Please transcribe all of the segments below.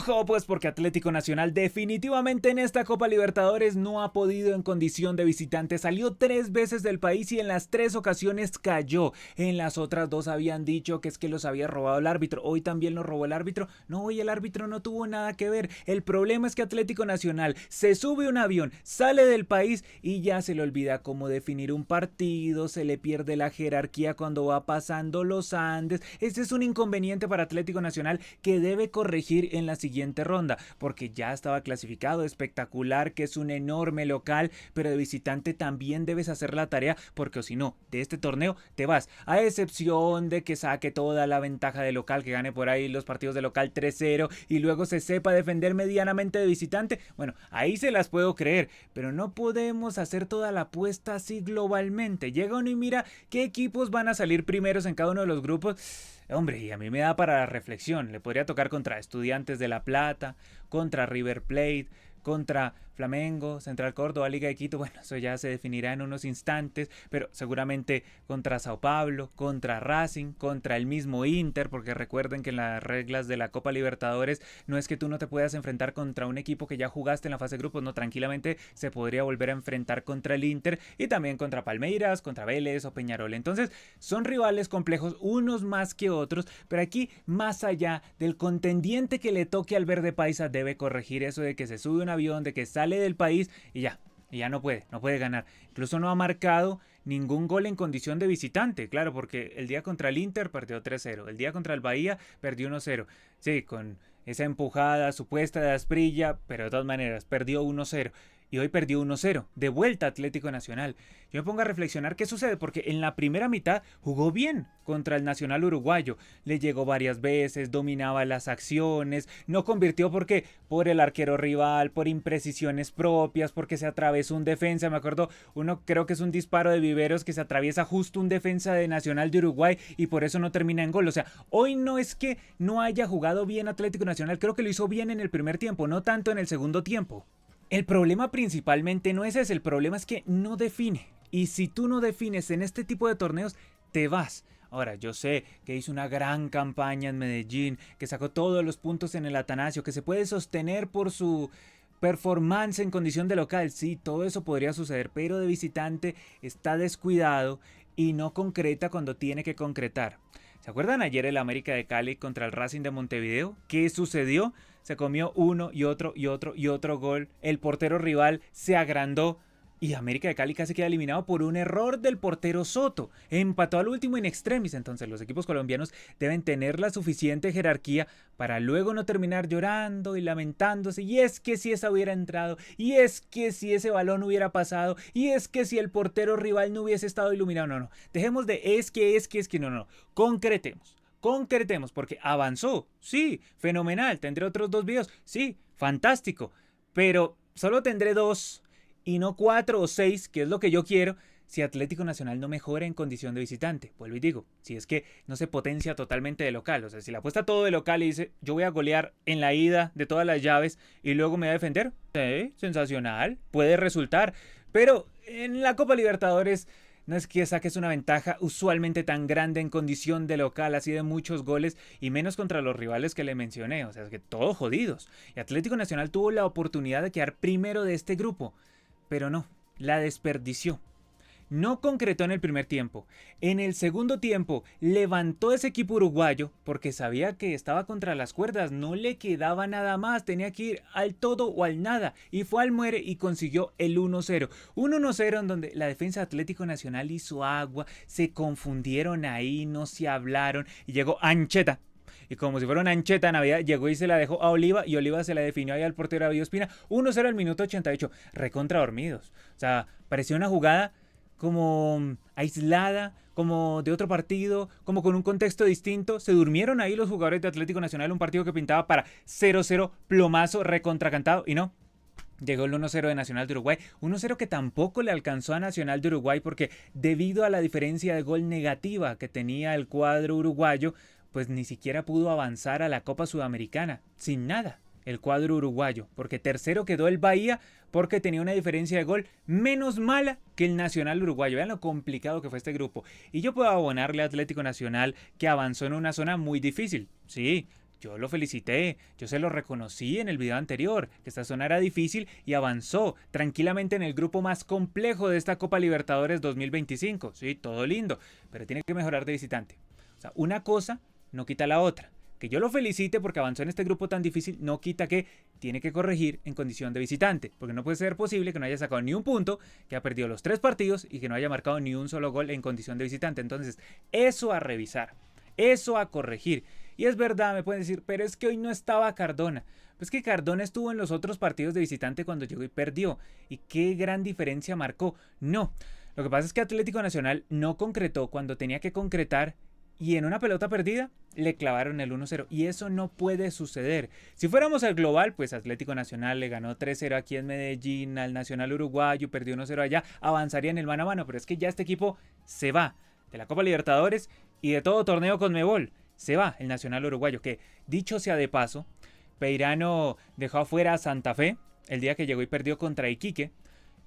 Ojo, pues porque Atlético Nacional definitivamente en esta Copa Libertadores no ha podido en condición de visitante. Salió 3 veces del país y en las 3 ocasiones cayó. En las otras 2 habían dicho que es que los había robado el árbitro. Hoy también lo robó el árbitro. No, hoy el árbitro no tuvo nada que ver. El problema es que Atlético Nacional se sube un avión, sale del país y ya se le olvida cómo definir un partido. Se le pierde la jerarquía cuando va pasando los Andes. Este es un inconveniente para Atlético Nacional que debe corregir en la siguiente ronda, porque ya estaba clasificado, espectacular, que es un enorme local, pero de visitante también debes hacer la tarea, porque o si no, de este torneo te vas, a excepción de que saque toda la ventaja de local, que gane por ahí los partidos de local 3-0 y luego se sepa defender medianamente de visitante. Bueno, ahí se las puedo creer, pero no podemos hacer toda la apuesta así globalmente. Llega uno y mira qué equipos van a salir primeros en cada uno de los grupos. Hombre, y a mí me da para la reflexión. Le podría tocar contra Estudiantes de La Plata, contra River Plate, contra Flamengo, Central Córdoba, Liga de Quito. Bueno, eso ya se definirá en unos instantes, pero seguramente contra Sao Paulo, contra Racing, contra el mismo Inter, porque recuerden que en las reglas de la Copa Libertadores no es que tú no te puedas enfrentar contra un equipo que ya jugaste en la fase de grupos, no, tranquilamente se podría volver a enfrentar contra el Inter y también contra Palmeiras, contra Vélez o Peñarol. Entonces, son rivales complejos, unos más que otros, pero aquí, más allá del contendiente que le toque al verde paisa, debe corregir eso de que se sube un avión, de que sale del país y ya no puede ganar. Incluso no ha marcado ningún gol en condición de visitante, claro, porque el día contra el Inter perdió 3-0, el día contra el Bahía perdió 1-0, sí, con esa empujada supuesta de Asprilla, pero de todas maneras perdió 1-0. Y hoy perdió 1-0, de vuelta Atlético Nacional. Yo me pongo a reflexionar qué sucede, porque en la primera mitad jugó bien contra el Nacional uruguayo. Le llegó varias veces, dominaba las acciones, no convirtió porque por el arquero rival, por imprecisiones propias, porque se atravesó un defensa. Me acuerdo, uno creo que es un disparo de Viveros que se atraviesa justo un defensa de Nacional de Uruguay y por eso no termina en gol. O sea, hoy no es que no haya jugado bien Atlético Nacional, creo que lo hizo bien en el primer tiempo, no tanto en el segundo tiempo. El problema principalmente no es ese, el problema es que no define. Y si tú no defines en este tipo de torneos, te vas. Ahora, yo sé que hizo una gran campaña en Medellín, que sacó todos los puntos en el Atanasio, que se puede sostener por su performance en condición de local. Sí, todo eso podría suceder, pero de visitante está descuidado y no concreta cuando tiene que concretar. ¿Se acuerdan ayer el América de Cali contra el Racing de Montevideo? ¿Qué sucedió? Se comió uno y otro y otro y otro gol. El portero rival se agrandó y América de Cali casi queda eliminado por un error del portero Soto. Empató al último in extremis. Entonces los equipos colombianos deben tener la suficiente jerarquía para luego no terminar llorando y lamentándose. Y es que si esa hubiera entrado, y es que si ese balón hubiera pasado, y es que si el portero rival no hubiese estado iluminado. No. Dejemos de es que no. Concretemos, porque avanzó, sí, fenomenal. ¿Tendré otros 2 videos? Sí, fantástico. Pero solo tendré 2 y no 4 o 6, que es lo que yo quiero, si Atlético Nacional no mejora en condición de visitante. Vuelvo y digo, si es que no se potencia totalmente de local, o sea, si le apuesta todo de local y dice, yo voy a golear en la ida de todas las llaves y luego me voy a defender, sensacional, puede resultar, pero en la Copa Libertadores no es que saques una ventaja usualmente tan grande en condición de local, así de muchos goles, y menos contra los rivales que le mencioné, o sea, es que todos jodidos. Y Atlético Nacional tuvo la oportunidad de quedar primero de este grupo, pero no, la desperdició. No concretó en el primer tiempo. En el segundo tiempo levantó ese equipo uruguayo porque sabía que estaba contra las cuerdas, no le quedaba nada más, tenía que ir al todo o al nada y fue al muere y consiguió el 1-0. Un 1-0 en donde la defensa de Atlético Nacional hizo agua, se confundieron ahí, no se hablaron y llegó Ancheta. Y como si fuera una ancheta de Navidad, llegó y se la dejó a Oliva y Oliva se la definió ahí al portero David Ospina. 1-0 al minuto 88, recontra dormidos. O sea, parecía una jugada como aislada, como de otro partido, como con un contexto distinto. Se durmieron ahí los jugadores de Atlético Nacional, un partido que pintaba para 0-0, plomazo, recontracantado, y no. Llegó el 1-0 de Nacional de Uruguay, 1-0 que tampoco le alcanzó a Nacional de Uruguay porque debido a la diferencia de gol negativa que tenía el cuadro uruguayo, pues ni siquiera pudo avanzar a la Copa Sudamericana, sin nada. El cuadro uruguayo, porque tercero quedó el Bahía porque tenía una diferencia de gol menos mala que el Nacional uruguayo. Vean lo complicado que fue este grupo. Y yo puedo abonarle a Atlético Nacional que avanzó en una zona muy difícil. Sí, yo lo felicité, yo se lo reconocí en el video anterior, que esta zona era difícil y avanzó tranquilamente en el grupo más complejo de esta Copa Libertadores 2025. Sí, todo lindo, pero tiene que mejorar de visitante. O sea, una cosa no quita la otra. Que yo lo felicite porque avanzó en este grupo tan difícil no quita que tiene que corregir en condición de visitante, porque no puede ser posible que no haya sacado ni un punto, que ha perdido los 3 partidos y que no haya marcado ni un solo gol en condición de visitante. Entonces, eso a revisar, eso a corregir. Y es verdad, me pueden decir, pero es que hoy no estaba Cardona. Pues que Cardona estuvo en los otros partidos de visitante cuando llegó y perdió. ¿Y qué gran diferencia marcó? No. Lo que pasa es que Atlético Nacional no concretó cuando tenía que concretar y en una pelota perdida le clavaron el 1-0 y eso no puede suceder. Si fuéramos al global, pues Atlético Nacional le ganó 3-0 aquí en Medellín al Nacional Uruguayo, perdió 1-0 allá, avanzaría en el mano a mano, pero es que ya este equipo se va de la Copa Libertadores y de todo torneo Conmebol. Se va el Nacional Uruguayo, que dicho sea de paso, Peirano dejó afuera a Santa Fe el día que llegó y perdió contra Iquique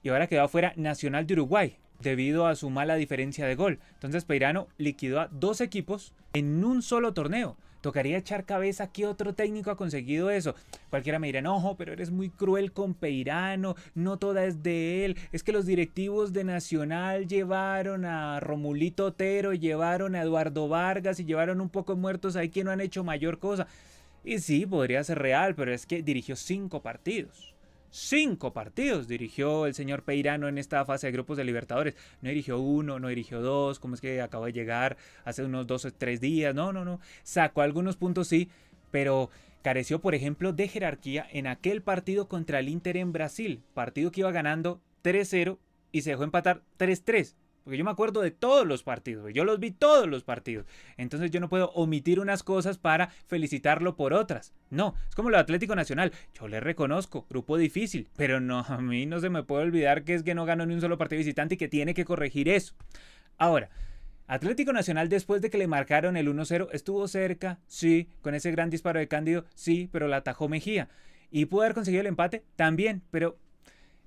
y ahora quedó afuera Nacional de Uruguay debido a su mala diferencia de gol. Entonces Peirano liquidó a 2 equipos en un solo torneo. Tocaría echar cabeza qué otro técnico ha conseguido eso. Cualquiera me dirá, no, pero eres muy cruel con Peirano, no toda es de él. Es que los directivos de Nacional llevaron a Romulito Otero, llevaron a Eduardo Vargas y llevaron un poco muertos ahí que no han hecho mayor cosa. Y sí, podría ser real, pero es que dirigió 5 partidos. 5 partidos dirigió el señor Peirano en esta fase de grupos de Libertadores. No dirigió 1, no dirigió 2, como es que acabó de llegar hace unos 2 o 3 días. No. Sacó algunos puntos, sí, pero careció, por ejemplo, de jerarquía en aquel partido contra el Inter en Brasil. Partido que iba ganando 3-0 y se dejó empatar 3-3. Porque yo me acuerdo de todos los partidos, yo los vi todos los partidos. Entonces yo no puedo omitir unas cosas para felicitarlo por otras. No, es como lo de Atlético Nacional. Yo le reconozco, grupo difícil, pero no, a mí no se me puede olvidar que es que no ganó ni un solo partido visitante y que tiene que corregir eso. Ahora, Atlético Nacional después de que le marcaron el 1-0 estuvo cerca, sí, con ese gran disparo de Cándido, sí, pero la atajó Mejía. Y pudo haber conseguido el empate también, pero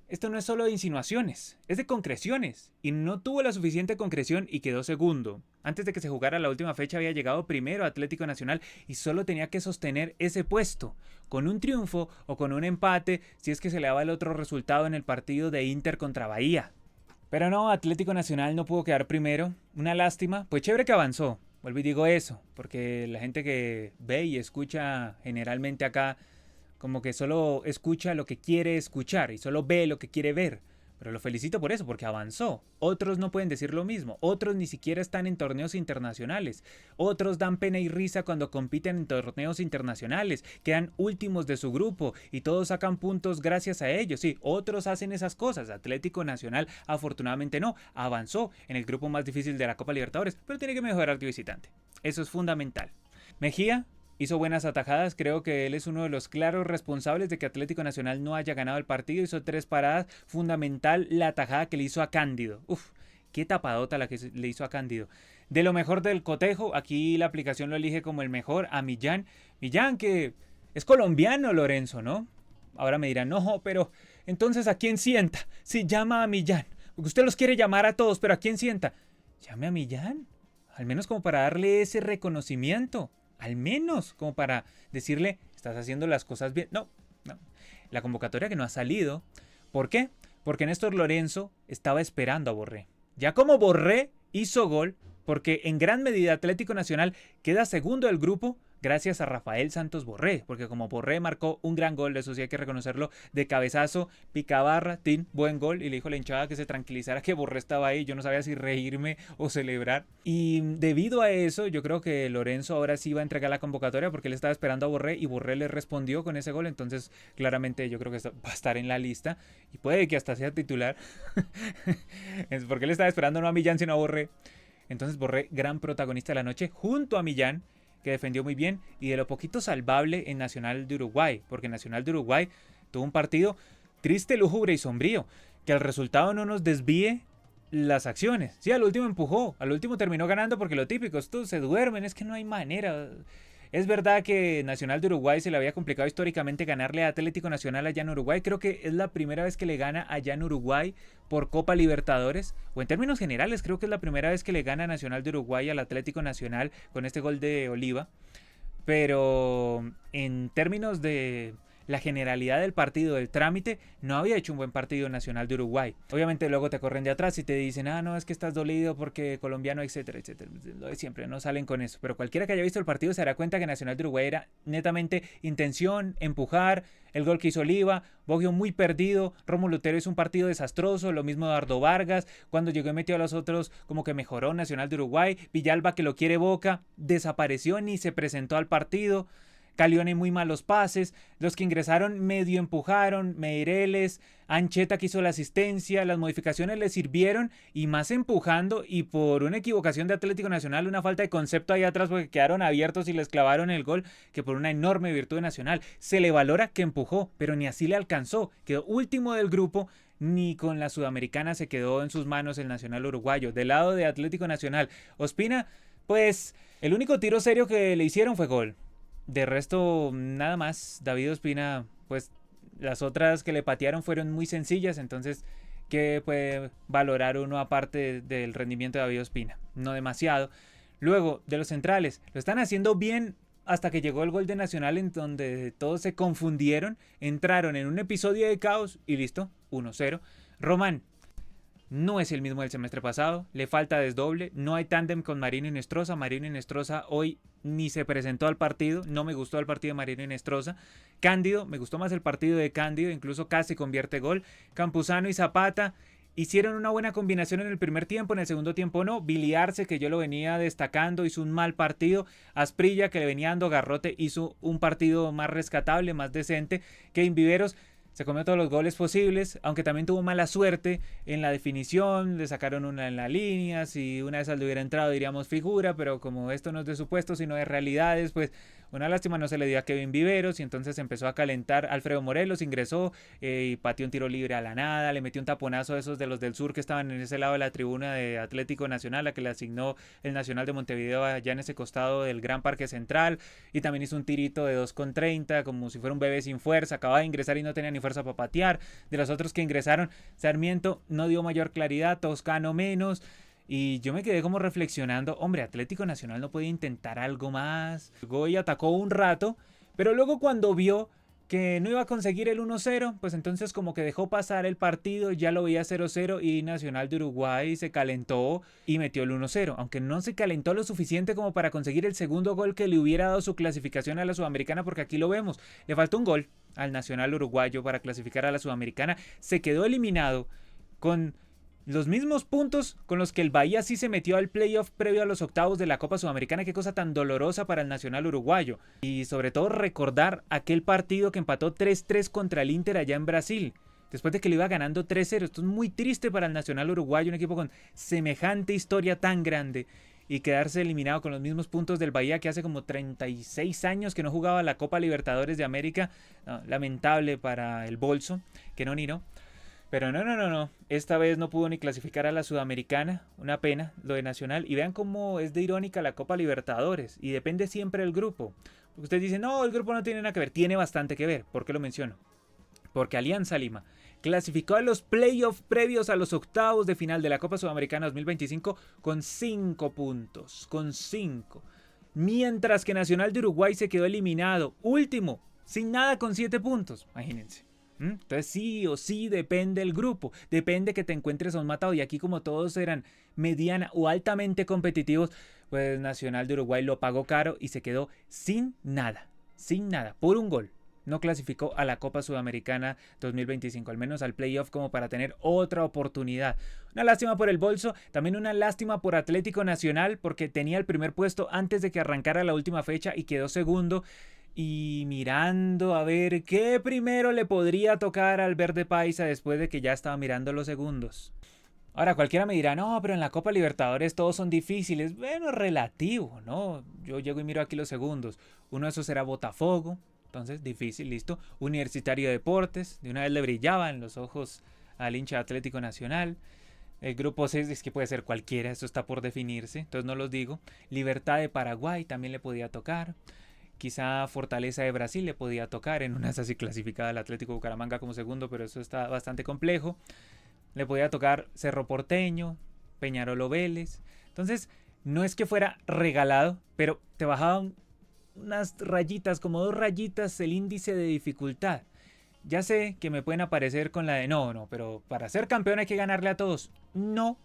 esto no es solo de insinuaciones, es de concreciones. Y no tuvo la suficiente concreción y quedó segundo. Antes de que se jugara la última fecha había llegado primero a Atlético Nacional y solo tenía que sostener ese puesto. Con un triunfo o con un empate si es que se le daba el otro resultado en el partido de Inter contra Bahía. Pero no, Atlético Nacional no pudo quedar primero. Una lástima, pues chévere que avanzó. Vuelvo y digo eso, porque la gente que ve y escucha generalmente acá como que solo escucha lo que quiere escuchar y solo ve lo que quiere ver. Pero lo felicito por eso, porque avanzó. Otros no pueden decir lo mismo. Otros ni siquiera están en torneos internacionales. Otros dan pena y risa cuando compiten en torneos internacionales. Quedan últimos de su grupo y todos sacan puntos gracias a ellos. Sí, otros hacen esas cosas. Atlético Nacional afortunadamente no. Avanzó en el grupo más difícil de la Copa Libertadores, pero tiene que mejorar de visitante. Eso es fundamental. Mejía hizo buenas atajadas, creo que él es uno de los claros responsables de que Atlético Nacional no haya ganado el partido, hizo 3 paradas, fundamental la atajada que le hizo a Cándido, qué tapadota la que le hizo a Cándido. De lo mejor del cotejo, aquí la aplicación lo elige como el mejor, a Millán que es colombiano Lorenzo, ¿no? Ahora me dirán, no, pero entonces ¿a quién sienta? Si llama a Millán, porque usted los quiere llamar a todos, pero ¿a quién sienta? Llame a Millán, al menos como para darle ese reconocimiento. Al menos como para decirle, estás haciendo las cosas bien. No. La convocatoria que no ha salido. ¿Por qué? Porque Néstor Lorenzo estaba esperando a Borré. Ya como Borré hizo gol, porque en gran medida Atlético Nacional queda segundo del grupo gracias a Rafael Santos Borré, porque como Borré marcó un gran gol, eso sí hay que reconocerlo, de cabezazo, picabarra, buen gol, y le dijo a la hinchada que se tranquilizara que Borré estaba ahí, yo no sabía si reírme o celebrar, y debido a eso yo creo que Lorenzo ahora sí va a entregar la convocatoria porque él estaba esperando a Borré y Borré le respondió con ese gol, entonces claramente yo creo que va a estar en la lista y puede que hasta sea titular, es porque él estaba esperando no a Millán sino a Borré. Entonces Borré, gran protagonista de la noche, junto a Millán, que defendió muy bien, y de lo poquito salvable en Nacional de Uruguay, porque Nacional de Uruguay tuvo un partido triste, lúgubre y sombrío, que el resultado no nos desvíe las acciones. Sí, al último empujó, al último terminó ganando porque lo típico, estos se duermen, es que no hay manera. Es verdad que Nacional de Uruguay se le había complicado históricamente ganarle a Atlético Nacional allá en Uruguay. Creo que es la primera vez que le gana allá en Uruguay por Copa Libertadores. O en términos generales, creo que es la primera vez que le gana Nacional de Uruguay al Atlético Nacional con este gol de Oliva. pero en términos de la generalidad del partido, del trámite, no había hecho un buen partido Nacional de Uruguay. Obviamente luego te corren de atrás y te dicen, no, es que estás dolido porque colombiano, etcétera, etcétera. Lo de siempre, no salen con eso. Pero cualquiera que haya visto el partido se dará cuenta que Nacional de Uruguay era netamente intención, empujar, el gol que hizo Oliva, Boggio muy perdido, Rómulo Otero es un partido desastroso, lo mismo Eduardo Vargas, cuando llegó y metió a los otros como que mejoró Nacional de Uruguay, Villalba que lo quiere Boca, desapareció ni se presentó al partido. Calione muy malos pases, los que ingresaron medio empujaron, Meireles, Ancheta que hizo la asistencia, las modificaciones le sirvieron y más empujando y por una equivocación de Atlético Nacional, una falta de concepto ahí atrás porque quedaron abiertos y les clavaron el gol, que por una enorme virtud de Nacional. Se le valora que empujó, pero ni así le alcanzó, quedó último del grupo. Ni con la Sudamericana se quedó en sus manos el Nacional uruguayo. Del lado de Atlético Nacional, Ospina, pues el único tiro serio que le hicieron fue gol. De resto, nada más. David Ospina, pues las otras que le patearon fueron muy sencillas. Entonces, ¿qué puede valorar uno aparte del rendimiento de David Ospina? No demasiado. Luego, de los centrales, lo están haciendo bien hasta que llegó el gol de Nacional en donde todos se confundieron. Entraron en un episodio de caos y listo, 1-0. Román no es el mismo del semestre pasado, le falta desdoble, no hay tándem con Marino y Inestrosa. Marino y Inestrosa hoy ni se presentó al partido, no me gustó el partido de Marino y Inestrosa. Cándido, me gustó más el partido de Cándido, incluso casi convierte gol. Campuzano y Zapata hicieron una buena combinación en el primer tiempo, en el segundo tiempo no. Billy Arce, que yo lo venía destacando, hizo un mal partido. Asprilla, que le venía dando garrote, hizo un partido más rescatable, más decente. Kevin Viveros se comió todos los goles posibles, aunque también tuvo mala suerte en la definición, le sacaron una en la línea, si una de esas le hubiera entrado diríamos figura, pero como esto no es de supuestos sino de realidades, pues una lástima no se le dio a Kevin Viveros y entonces empezó a calentar. Alfredo Morelos ingresó y pateó un tiro libre a la nada, le metió un taponazo a esos de los del sur que estaban en ese lado de la tribuna de Atlético Nacional, a que le asignó el Nacional de Montevideo allá en ese costado del Gran Parque Central, y también hizo un tirito de 2,30 como si fuera un bebé sin fuerza, acababa de ingresar y no tenía ni fuerza para patear. De los otros que ingresaron, Sarmiento no dio mayor claridad, Toscano menos. Y yo me quedé como reflexionando, hombre, Atlético Nacional no podía intentar algo más. Goy atacó un rato, pero luego cuando vio que no iba a conseguir el 1-0, pues entonces como que dejó pasar el partido, ya lo veía 0-0 y Nacional de Uruguay se calentó y metió el 1-0, aunque no se calentó lo suficiente como para conseguir el segundo gol que le hubiera dado su clasificación a la Sudamericana, porque aquí lo vemos, le faltó un gol al Nacional uruguayo para clasificar a la Sudamericana, se quedó eliminado con los mismos puntos con los que el Bahía sí se metió al playoff previo a los octavos de la Copa Sudamericana. Qué cosa tan dolorosa para el Nacional uruguayo. Y sobre todo recordar aquel partido que empató 3-3 contra el Inter allá en Brasil, después de que le iba ganando 3-0. Esto es muy triste para el Nacional uruguayo, un equipo con semejante historia tan grande, y quedarse eliminado con los mismos puntos del Bahía, que hace como 36 años que no jugaba la Copa Libertadores de América. No, lamentable para el bolso, que no ni no. Pero no. Esta vez no pudo ni clasificar a la Sudamericana. Una pena lo de Nacional. Y vean cómo es de irónica la Copa Libertadores. Y depende siempre del grupo. Porque ustedes dicen, no, el grupo no tiene nada que ver. Tiene bastante que ver. ¿Por qué lo menciono? Porque Alianza Lima clasificó a los playoffs previos a los octavos de final de la Copa Sudamericana 2025 con 5 puntos. Con 5. Mientras que Nacional de Uruguay se quedó eliminado. Último. Sin nada, con 7 puntos. Imagínense. Entonces sí o sí depende el grupo, depende que te encuentres a un matado, y aquí como todos eran mediana o altamente competitivos, pues Nacional de Uruguay lo pagó caro y se quedó sin nada, por un gol. No clasificó a la Copa Sudamericana 2025, al menos al playoff, como para tener otra oportunidad. Una lástima por el bolso, también una lástima por Atlético Nacional, porque tenía el primer puesto antes de que arrancara la última fecha y quedó segundo. Y mirando a ver qué primero le podría tocar al Verde Paisa después de que ya estaba mirando los segundos. Ahora cualquiera me dirá, no, pero en la Copa Libertadores todos son difíciles. Bueno, relativo, ¿no? Yo llego y miro aquí los segundos. Uno de esos era Botafogo, entonces difícil, listo. Universitario de Deportes, de una vez le brillaban los ojos al hincha Atlético Nacional. El grupo 6 es que puede ser cualquiera, eso está por definirse, entonces no los digo. Libertad de Paraguay también le podía tocar. Quizá Fortaleza de Brasil le podía tocar, en una así clasificada al Atlético Bucaramanga como segundo, pero eso está bastante complejo. Le podía tocar Cerro Porteño, Peñarol o Vélez. Entonces, no es que fuera regalado, pero te bajaban unas rayitas, como 2 rayitas el índice de dificultad. Ya sé que me pueden aparecer con la de no, pero para ser campeón hay que ganarle a todos. No,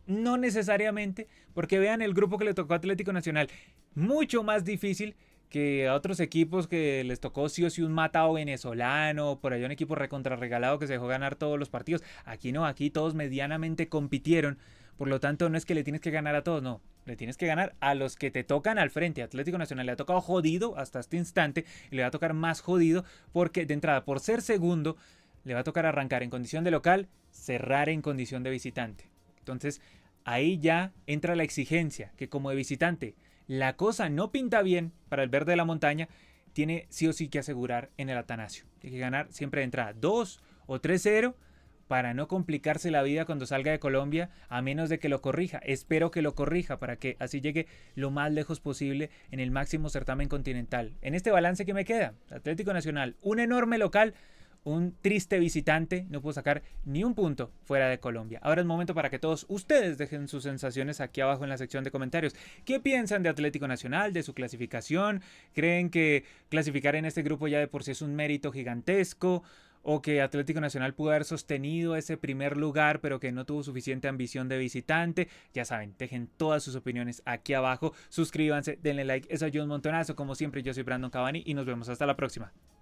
no necesariamente, porque vean el grupo que le tocó a Atlético Nacional, mucho más difícil que a otros equipos que les tocó sí o sí un matado venezolano, por allá un equipo recontrarregalado que se dejó ganar todos los partidos. Aquí no, aquí todos medianamente compitieron, por lo tanto no es que le tienes que ganar a todos, no. Le tienes que ganar a los que te tocan al frente. Atlético Nacional le ha tocado jodido hasta este instante y le va a tocar más jodido porque de entrada, por ser segundo, le va a tocar arrancar en condición de local, cerrar en condición de visitante. Entonces, ahí ya entra la exigencia, que como de visitante la cosa no pinta bien para el verde de la montaña, tiene sí o sí que asegurar en el Atanasio. Tiene que ganar siempre de entrada 2 o 3-0 para no complicarse la vida cuando salga de Colombia, a menos de que lo corrija. Espero que lo corrija para que así llegue lo más lejos posible en el máximo certamen continental. En este balance que me queda, Atlético Nacional, un enorme local, un triste visitante, no puedo sacar ni un punto fuera de Colombia. Ahora es momento para que todos ustedes dejen sus sensaciones aquí abajo en la sección de comentarios. ¿Qué piensan de Atlético Nacional, de su clasificación? ¿Creen que clasificar en este grupo ya de por sí es un mérito gigantesco? ¿O que Atlético Nacional pudo haber sostenido ese primer lugar pero que no tuvo suficiente ambición de visitante? Ya saben, dejen todas sus opiniones aquí abajo. Suscríbanse, denle like, eso ayuda un montonazo. Como siempre, yo soy Brandon Cavani y nos vemos hasta la próxima.